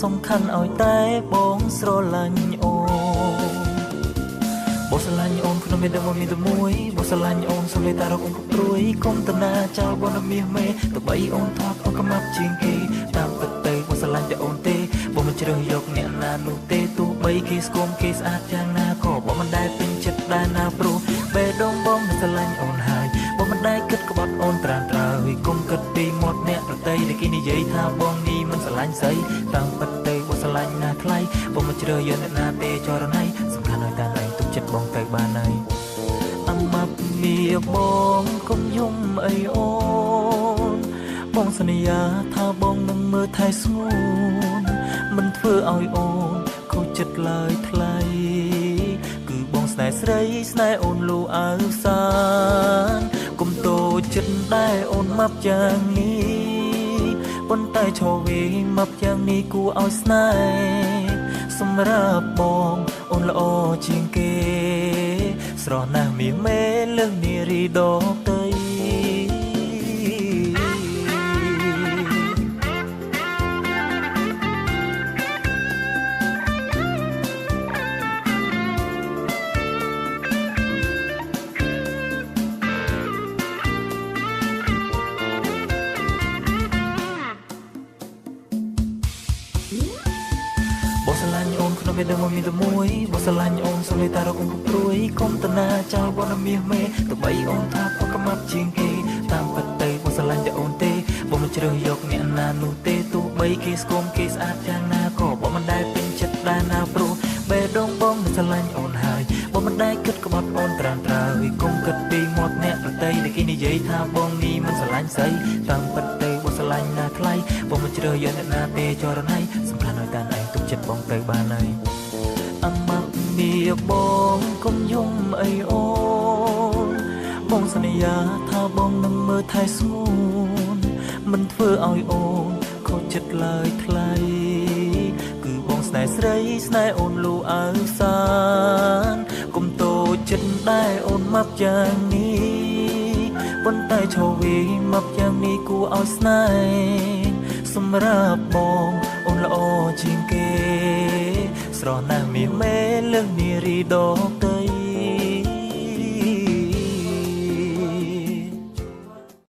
សំខាន់ឲ្យតែបងស្រឡាញ់អូនបងស្រឡាញ់អូនក្នុងមានតែមានតែមួយបងស្រឡាញ់អូនសំលេងតារកអូនព្រួយកុំតាណាចោលបងមាសមេទៅបីអូនថតអូនកំាប់ជាងគេតាមពិតទៅបងស្រឡាញ់តែអូនទេបងមិនជ្រើសយកអ្នកណានោះទេទោះបីគេស្គមគេស្អាតយ៉ាងណាក៏បងមិនដែលពេញចិត្តដែរណាព្រោះបេះដូងបងមិនស្រឡាញ់អូនហើយបងមិនដែលគិតក្បត់អូនត្រានត្រើយកុំគិតពីមាត់អ្នកប្រតីដែលគេនិយាយថាបងនេះមិនស្រឡាញ់ស្អីតាមពិតទៅបងស្រឡាញ់ណាថ្លៃបងមិនជ្រើសយកអ្នកណាទេចរណៃសំខាន់ឲ្យតែឯងទុកចិត្តបងទៅបានហើយអមប់មីបងកុំយំអីអូនបងសន្យាថាបងនឹងមើលថែស្ងួនមិនធ្វើឲ្យអូនខូចចិត្តឡើយថ្លៃគឺបងស្នេហ៍ស្រីស្នេហ៍អូនលូអើសានកុំតូចចិត្តដែរអូនមកយ៉ាងនេះប៉ុន្តែឈរវិញមកយ៉ាងនេះគួរឲ្យស្នេហ៍សម្រាប់បងអូនល្អជាងគេស្រស់ណាស់មាសមេលើសនារីដទៃបងស្រឡាញ់អូនក្នុងពេលដែលមកមានតែមួយបងស្រឡាញ់អូនសំលេងតារកអូនព្រួយកុំតាណាចោលបងមាសមេទៅបីអូនថាអូនកំាប់ជាងគេតាមពិតទៅបងស្រឡាញ់តែអូនទេបងមិនជ្រើសយកអ្នកណានោះទេទោះបីគេស្គមគេស្អាតយ៉ាងណាក៏បងមិនដែលពេញចិត្តដែរណាព្រោះបេះដូងបងមិនស្រឡាញ់អូនហើយបងមិនដែលគិតក្បត់អូនត្រានត្រើយកុំគិតពីមាត់អ្នកប្រតីដែលគេនិយាយថាបងនេះមិនស្រឡាញ់ស្អីតាមពិតទៅបងស្រឡាញ់ណាថ្លៃបងមិនជ្រើសយកអ្នកណាទេចរណៃសំខាន់ឲ្យតែឯងទុកចិត្តបងទៅបានហើយអមប់មីបងកុំយំអីអូនបងសន្យាថាបងនឹងមើលថែស្ងួនមិនធ្វើឲ្យអូនខូចចិត្តឡើយថ្លៃគឺបងស្នេហ៍ស្រីស្នេហ៍អូនលូអើសានកុំតូចចិត្តដែរអូនមកយ៉ាងនេះប៉ុន្តែឈរវិញមកយ៉ាងនេះគួរឲ្យស្នេហ៍សម្រាប់បងអូនល្អជាងគេស្រស់ណាស់មាសមេលើសនារីដទៃ